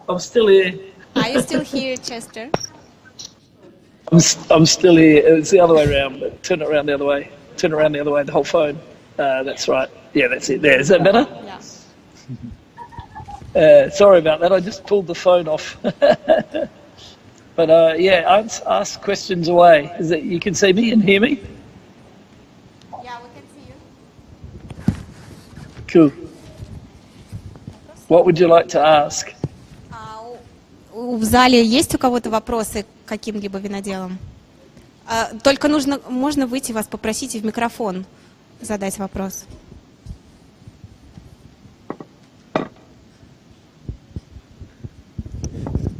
I'm still here. Are you still here, Chester? I'm still here. It's the other way around, but turn it around the other way. Turn it around the other way, the whole phone. That's right. Yeah, that's it. There. Is that better? Yeah. Sorry about that. I just pulled the phone off. But ask questions away. Is that you can see me and hear me? Yeah, we can see you. Cool. What would you like to ask? В зале есть у кого-то вопросы к каким-либо виноделам? Только можно выйти вас попросить и в микрофон задать вопрос.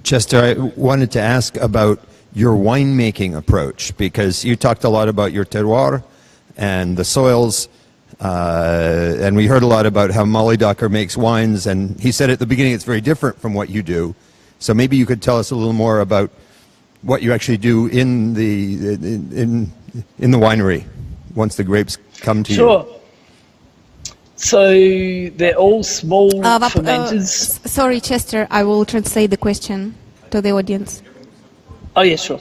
Chester, I wanted to ask about your winemaking approach, because you talked a lot about your terroir and the soils, and we heard a lot about how Molly Docker makes wines, and he said at the beginning it's very different from what you do. So maybe you could tell us a little more about what you actually do in the winery once the grapes come to Sure. So they're all small fermenters. Sorry, Chester, I will translate the question to the audience. Oh, yeah, sure.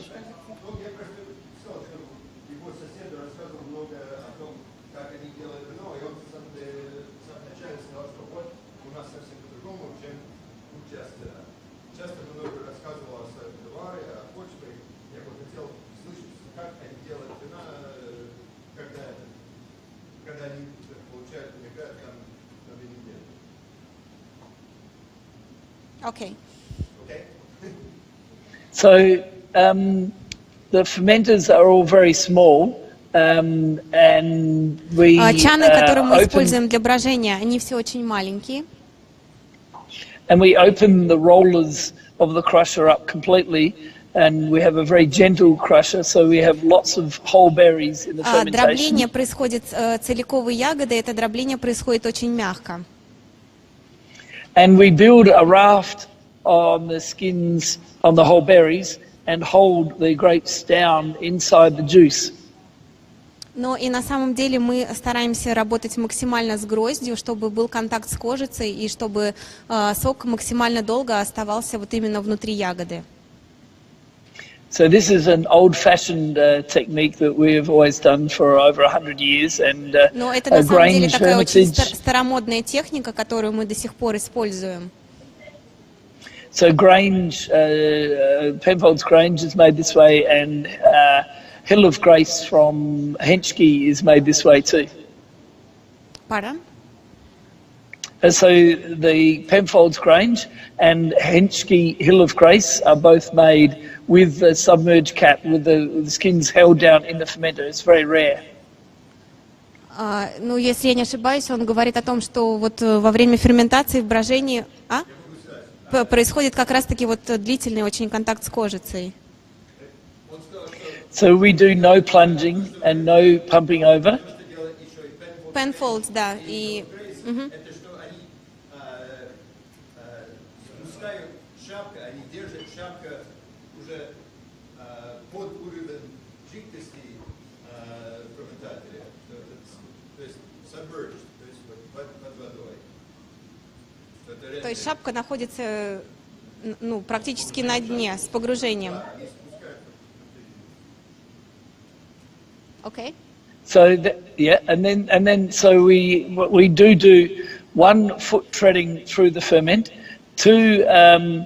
Okay. So the fermenters are all very small, and we Чаны, которые мы используем для брожения, они все очень маленькие. And we open the rollers of the crusher up completely, and we have a very gentle crusher, so we have lots of whole berries in the fermentation. Дробление происходит целиковые ягоды, это дробление происходит очень мягко. And we build a raft on the skins, on the whole berries, and hold the grapes down inside the juice. Но и на самом деле мы стараемся работать максимально с гроздью, чтобы был контакт с кожицей и чтобы сок максимально долго оставался вот именно внутри ягоды. So this is an old-fashioned technique that we have always done for over 100 years, and Но это на самом деле такая очень hermitage. старомодная техника, которую мы до сих пор используем. So Grange, Penfolds Grange is made this way, and Hill of Grace from Henschke is made this way too. Pardon? So the Penfolds Grange and Henschke Hill of Grace are both made with the submerged cap, with the skins held down in the fermenter. It's very rare. Ну, если я не ошибаюсь, он говорит о том, что вот во время ферментации в брожении происходит как раз-таки вот длительный очень контакт с кожицей. So we do no plunging and no pumping over. Penfolds, да, и... То есть шапка находится, ну, практически на дне с погружением. Okay. So so we do 1 foot treading through the ferment, 2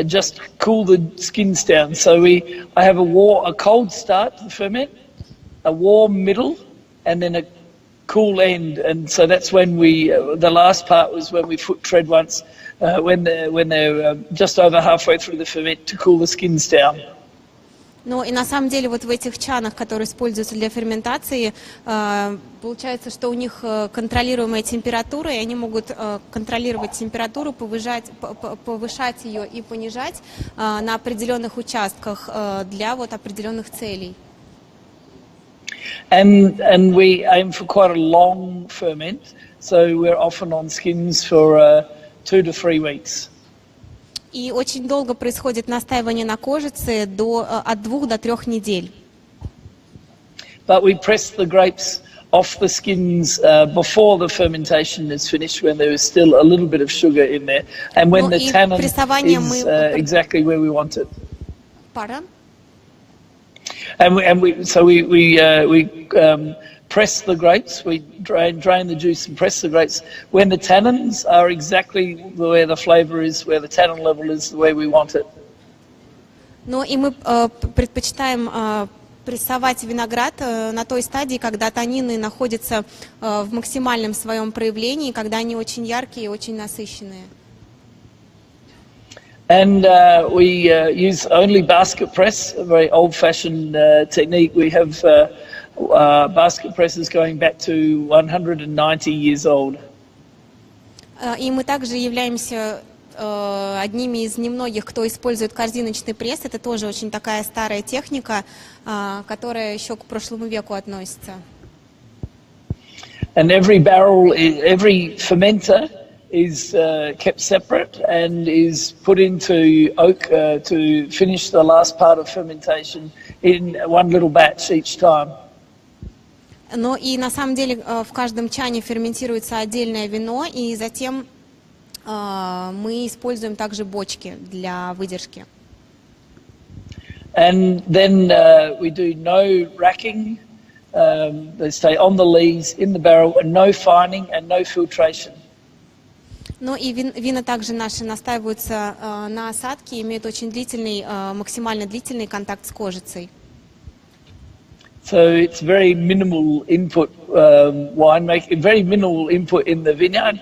just cool the skins down. So I have a cold start to the ferment, a warm middle, and then a cool end. And so that's when the last part was when we foot tread once, when they're just over halfway through the ferment to cool the skins down. Ну и на самом деле вот в этих чанах, которые используются для ферментации, получается, что у них контролируемая температура, и они могут контролировать температуру, повышать ее и понижать на определенных участках для вот определенных целей. And we aim for quite a long ferment, so we're often on skins for 2 to 3 weeks. И очень долго происходит настаивание на кожице от 2 до 3 недель. But we press the grapes off the skins before the fermentation is finished, when there is still a little bit of sugar in there, and when the tannin is exactly where we want it. Pardon? And we press the grapes, we drain the juice and press the grapes when the tannins are exactly where the flavour is, where the tannin level is the way we want it. Ну и мы предпочитаем прессовать виноград на той стадии, когда таннины находятся в максимальном своем проявлении, когда они очень яркие и очень насыщенные. And we use only basket press, a very old-fashioned technique. We have basket presses going back to 190 years old. И мы также являемся одними из немногих, кто использует корзиночный пресс. Это тоже очень такая старая техника, которая еще к прошлому веку относится. And every barrel, every fermenter is kept separate and is put into oak to finish the last part of fermentation in one little batch each time. Но и на самом деле в каждом чане ферментируется отдельное вино, и затем мы используем также бочки для выдержки. And then we do no racking. They stay on the lees in the barrel, and no fining and no filtration. Ну и вина также наши настаиваются на осадке, имеют очень длительный, максимально длительный контакт с кожицей. So it's very minimal input winemaking, very minimal input in the vineyard.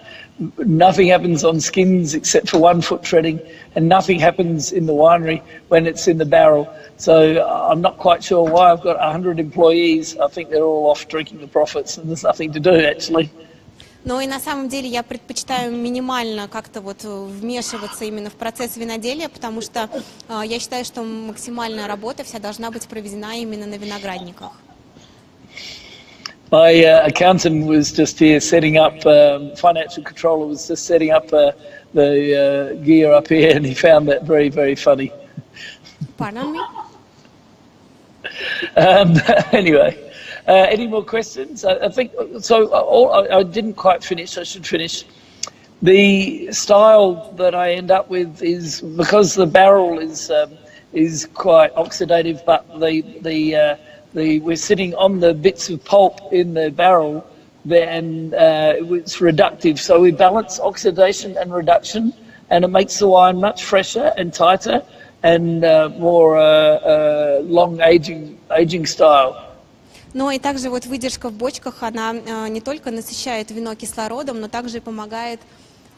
Nothing happens on skins except for 1 foot treading, and nothing happens in the winery when it's in the barrel. So I'm not quite sure why I've got 100 employees. I think they're all off drinking the profits, and there's nothing to do actually. Но и на самом деле я предпочитаю минимально как-то вот вмешиваться именно в процесс виноделия, потому что я считаю, что максимальная работа вся должна быть проведена именно на виноградниках. My accountant was just here setting up, financial controller was just setting up the gear up here, and he found that very, very funny. Pardon me? Anyway. Any more questions? I think so. I didn't quite finish. I should finish. The style that I end up with is because the barrel is quite oxidative, but we're sitting on the bits of pulp in the barrel, and it's reductive. So we balance oxidation and reduction, and it makes the wine much fresher and tighter and more long aging style. Но и также вот выдержка в бочках, она не только насыщает вино кислородом, но также и помогает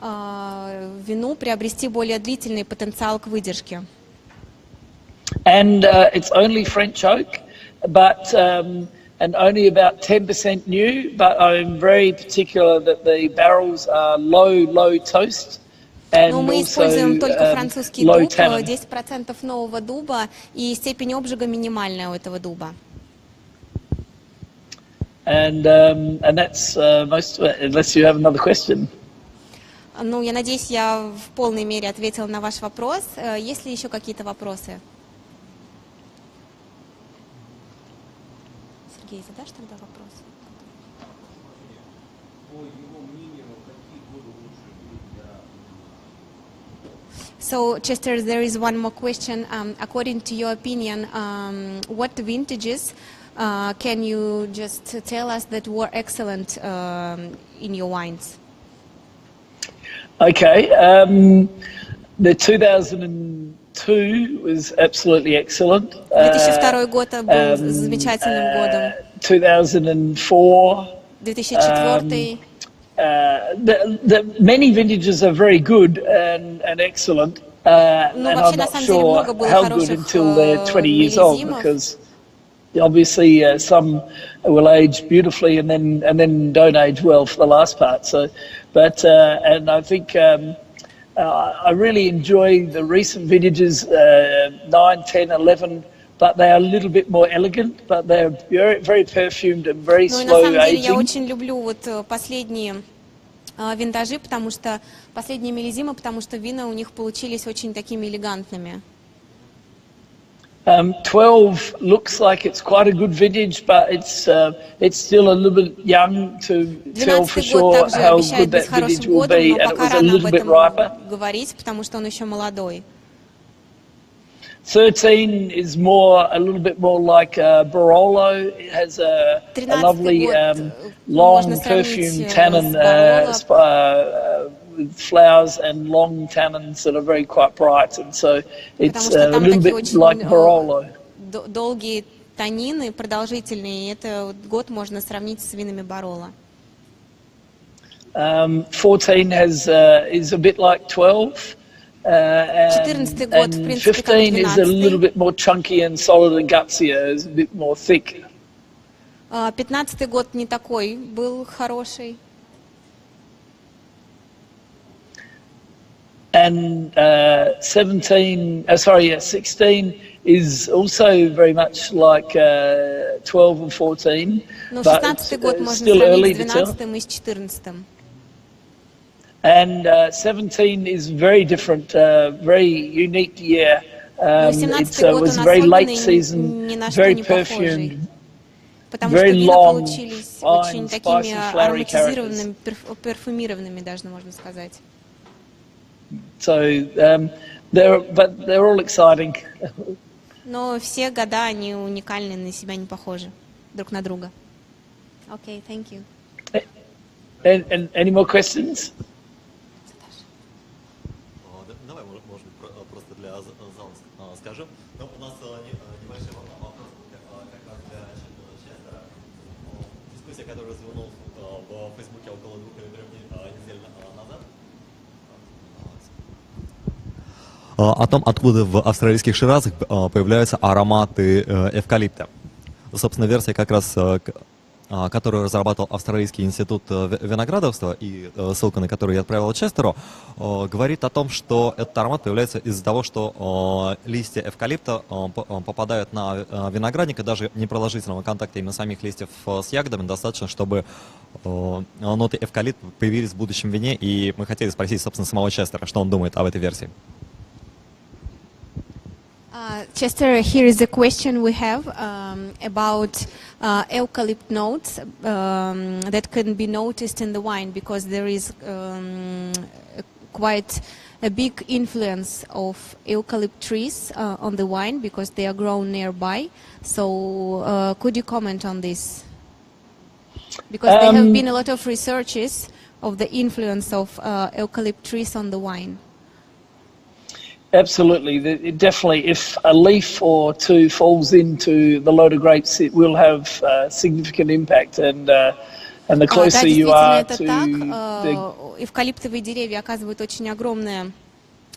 вину приобрести более длительный потенциал к выдержке. And it's only French oak, but and only about 10% new. But I'm very particular that the barrels are low toast. Но мы используем только французский дуб, 10% нового дуба, и степень обжига минимальная у этого дуба. And that's most of it, unless you have another question. Ну, я надеюсь, я в полной мере ответила на ваш вопрос. Есть ли еще какие-то вопросы? Сергей, задашь тогда вопрос? So, Chester, there is one more question. According to your opinion, what vintages can you just tell us that were excellent in your wines? Okay, the 2002 was absolutely excellent. 2002 год был замечательным годом. 2004. 2004. Many vintages are very good and excellent, and I'm not sure how good until they're 20 years old, because obviously some will age beautifully and then don't age well for the last part. So, but and I think I really enjoy the recent vintages, 9, 10, 11. But they are a little bit more elegant, but they're very, very perfumed and very slow aging. На самом деле я очень люблю вот последние винтажи, потому что последние миллизимы, потому что вина у них получились очень такими элегантными. 12 looks like it's quite a good vintage, but it's still a little bit young to tell for sure how good that vintage will be, and it was a little bit riper. Говорить, потому что он еще молодой. 13 is a little bit more like Barolo. It has a lovely long perfume tannin with flowers and long tannins that are very quite bright, and so it's a little bit like Barolo. Долгие танины, продолжительные, и этот год можно сравнить с винами Бароло. 14 is a bit like 12. And 15 is a little bit more chunky and solid and gutsier, is a bit more thick. 15-й год не такой был хороший. And 16 is also very much like 12 and 14, but it's still early to tell. And 17 is very different, very unique year. It was very late season, very perfumed, Потому что вина получились очень такими ароматизированными, парфюмированными, даже можно сказать. So, they're all exciting. Но все года, они уникальны, на себя не похожи друг на друга. Okay, thank you. And any more questions? Давай, может быть, просто для зала скажем. Но у нас небольшой вопрос как раз для Честера. Дискуссия, которая развернулась в Фейсбуке около 2 или 3 недель назад. О том, откуда в австралийских ширазах появляются ароматы эвкалипта. Собственно, версия как раз, которую разрабатывал Австралийский институт виноградовства, и ссылка на которую я отправил Честеру, говорит о том, что этот аромат появляется из-за того, что листья эвкалипта попадают на виноградник, и даже непродолжительного контакта именно самих листьев с ягодами достаточно, чтобы ноты эвкалипта появились в будущем вине, и мы хотели спросить, собственно, самого Честера, что он думает об этой версии. Chester, here is a question we have about eucalypt notes that can be noticed in the wine, because there is quite a big influence of eucalypt trees on the wine, because they are grown nearby. So could you comment on this? Because there have been a lot of researches of the influence of eucalypt trees on the wine. Absolutely, definitely. If a leaf or two falls into the load of grapes, it will have significant impact. And the closer you are to the... Эвкалиптовые деревья оказывают очень огромное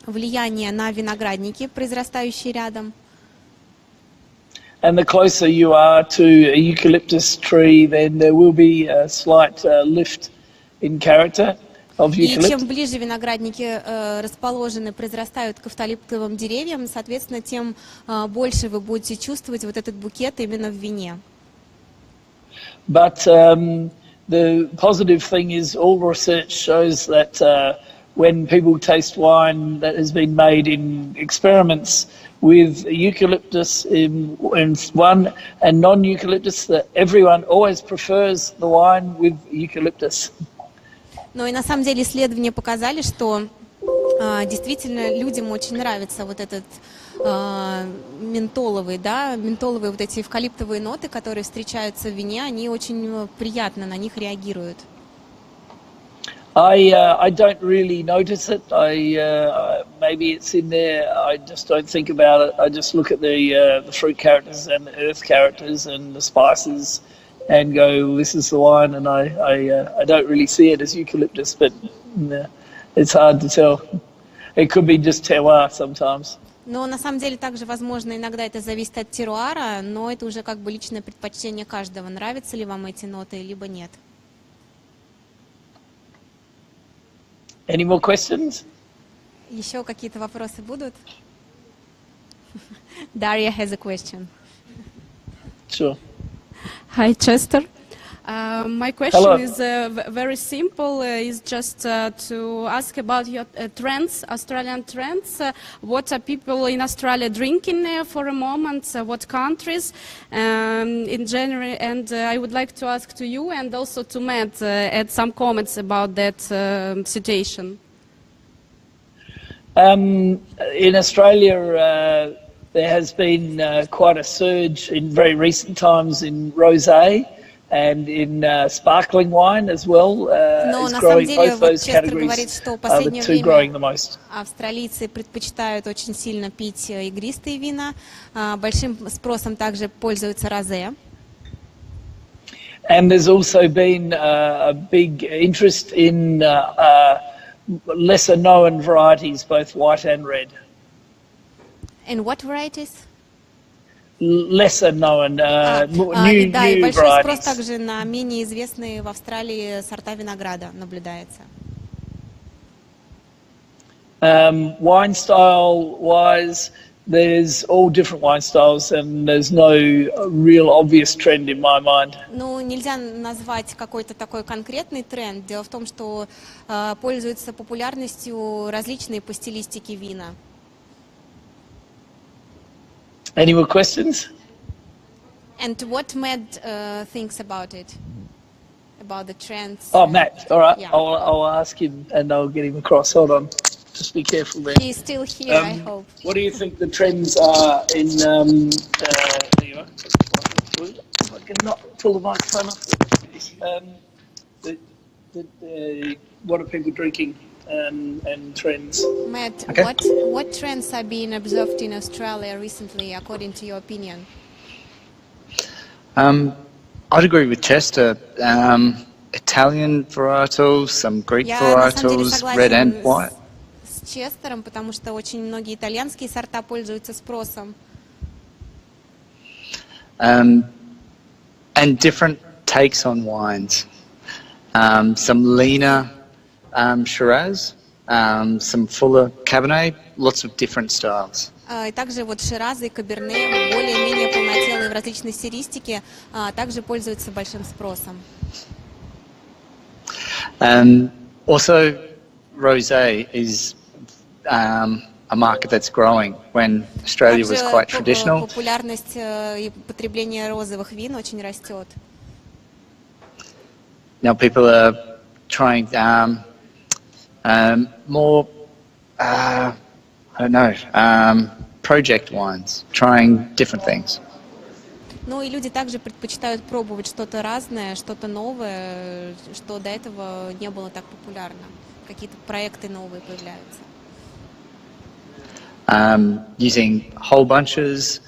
влияние на виноградники, произрастающие рядом. And the closer you are to a eucalyptus tree, then there will be a slight lift in character. И чем ближе виноградники расположены, произрастают к эвкалиптовым деревьям, соответственно, тем больше вы будете чувствовать вот этот букет именно в вине. But the positive thing is all research shows that when people taste wine that has been made in experiments with eucalyptus in one and non-eucalyptus, that everyone always prefers the wine with eucalyptus. Но и на самом деле исследования показали, что действительно людям очень нравится вот этот ментоловые вот эти эвкалиптовые ноты, которые встречаются в вине, они очень приятно на них реагируют. I don't really notice it. Maybe it's in there. I just don't think about it. I just look at the fruit characters and the earth characters and the spices, and go, this is the wine, and I don't really see it as eucalyptus, but it's hard to tell. It could be just terroir sometimes. Но на самом деле также, возможно, иногда это зависит от терруара, но это уже как бы личное предпочтение каждого, нравятся ли вам эти ноты, либо нет. Any more questions? Еще какие-то вопросы будут? Daria has a question. Sure. Hi, Chester. My question is very simple. Is just to ask about your trends, Australian trends. What are people in Australia drinking for a moment? What countries in general? And I would like to ask to you and also to Matt add some comments about that situation. In Australia, there has been quite a surge in very recent times in rosé and in sparkling wine as well. It's growing. Both those categories are the two growing the most. Австралийцы предпочитают очень сильно пить игристые вина. Большим спросом также пользуются розе. And there's also been a big interest in lesser known varieties, both white and red. And what varieties? Lesser known, new да, и большой varieties. Спрос также на менее известные в Австралии сорта винограда наблюдается. Wine style wise, there's all different wine styles, and there's no real obvious trend in my mind. Ну, нельзя назвать какой-то такой конкретный тренд. Дело в том, что пользуются популярностью различные по стилистике вина. Any more questions? And what Matt thinks about it, about the trends? Oh, Matt. All right. Yeah. I'll ask him and I'll get him across. Hold on. Just be careful there. He's still here, I hope. What do you think the trends are in? There you are. If I can not pull the microphone off. What are people drinking and trends? Matt, Okay. what trends are being observed in Australia recently, according to your opinion? I'd agree with Chester. Italian varietals, some Greek Я на самом деле varietals, red and white. согласен с Честером, потому что очень многие итальянские сорта пользуются спросом. And different takes on wines. Some leaner Shiraz, some fuller Cabernet, lots of different styles. И также вот ширазы и каберне, более-менее полнотелые в различной стилистике, также пользуются большим спросом. Also, rosé is a market that's growing when Australia was quite traditional. Популярность и потребление розовых вин очень растет. Now people are trying more, I don't know, project wines, trying different things. Ну и люди также предпочитают пробовать что-то разное, что-то новое, что до этого не было так популярно. Какие-то проекты новые появляются. Using whole bunches,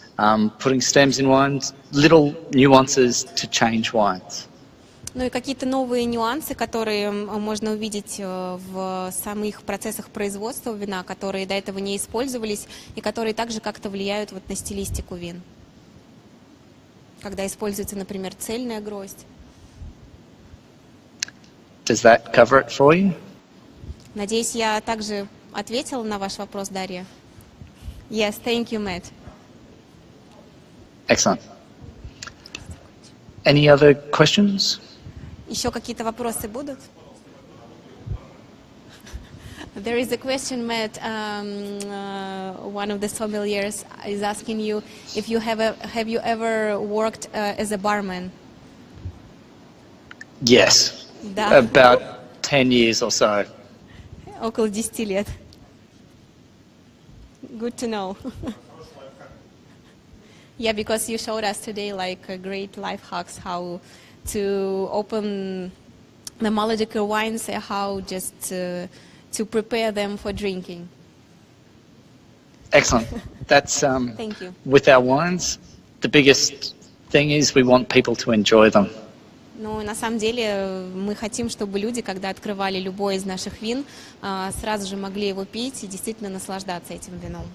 putting stems in wines, little nuances to change wines. Ну и какие-то новые нюансы, которые можно увидеть в самих процессах производства вина, которые до этого не использовались и которые также как-то влияют вот на стилистику вин. Когда используется, например, цельная гроздь. Does that cover it for you? Надеюсь, я также ответила на ваш вопрос, Дарья. Yes, thank you, Matt. Excellent. Any other questions? Еще какие-то вопросы будут? There is a question, Matt. One of the sommeliers is asking you if you have you ever worked as a barman? Yes. Да. About 10 years or so. Около 10 лет. Good to know. Yeah, because you showed us today like great life hacks, how to open the Maliduca wines, how just to prepare them for drinking. Excellent. That's Thank you. with our wines, the biggest thing is we want people to enjoy them. Ну, на самом деле, мы хотим, чтобы люди, когда открывали любой из наших вин, сразу же могли его пить и действительно наслаждаться этим вином.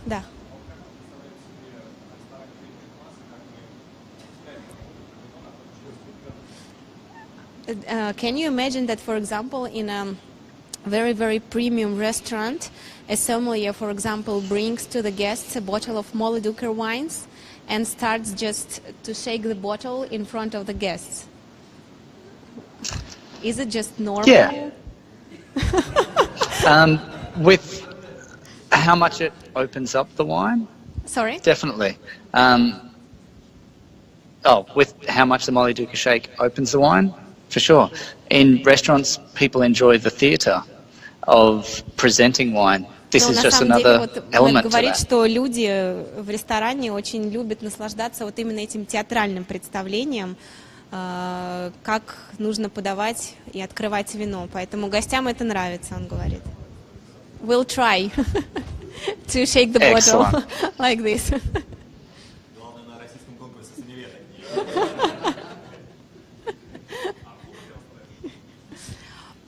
Да. Can you imagine that, for example, in a very, very premium restaurant, a sommelier, for example, brings to the guests a bottle of Maliduca wines and starts just to shake the bottle in front of the guests? Is it just normal? Yeah. With how much it opens up the wine? Sorry? Definitely. With how much the Maliduca shake opens the wine? For sure. In restaurants, people enjoy the theatre of presenting wine. This is just another element to говорит, that. что люди в ресторане очень любят наслаждаться вот именно этим театральным представлением, как нужно подавать и открывать вино. Поэтому гостям это нравится, он говорит. We'll try to shake the bottle like this.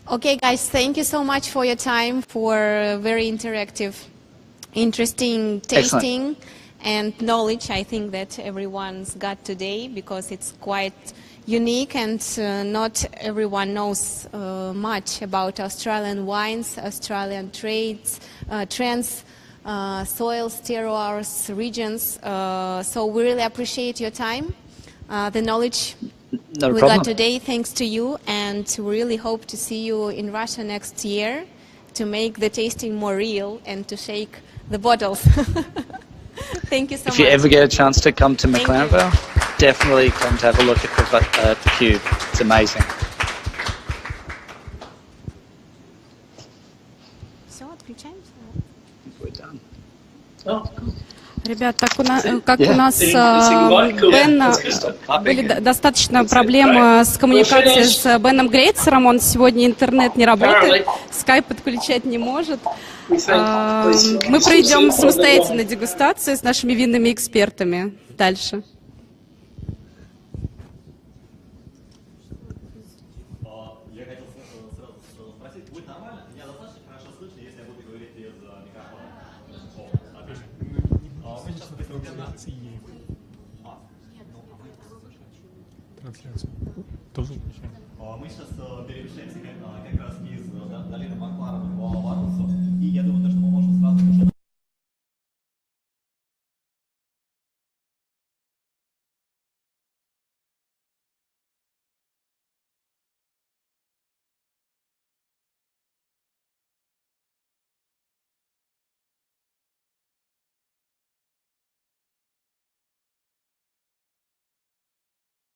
Okay, guys, thank you so much for your time, for very interactive, interesting tasting and knowledge. I think that everyone's got today because it's quite unique and not everyone knows much about Australian wines, Australian trends, soils, terroirs, regions. So we really appreciate your time, the knowledge No we problem. got today, thanks to you, and we really hope to see you in Russia next year. to make the tasting more real and to shake the bottles. Thank you so much. If you ever get a chance to come to McLarenville, definitely come to have a look at the cube. It's amazing. Все, отключаемся. We're done. Oh, cool. Ребят, как у нас Бен, были достаточно проблемы с коммуникацией с Беном Грейцером, он сегодня интернет не работает, скайп подключать не может. Мы проведем самостоятельную дегустацию с нашими винными экспертами дальше. Я хотел сразу спросить, будет нормально? Меня достаточно хорошо слышно, если я буду говорить без микрофона? Отлично. Мы сейчас трансляцию тоже включаем. Мы сейчас перемещаемся как раз из долины Марко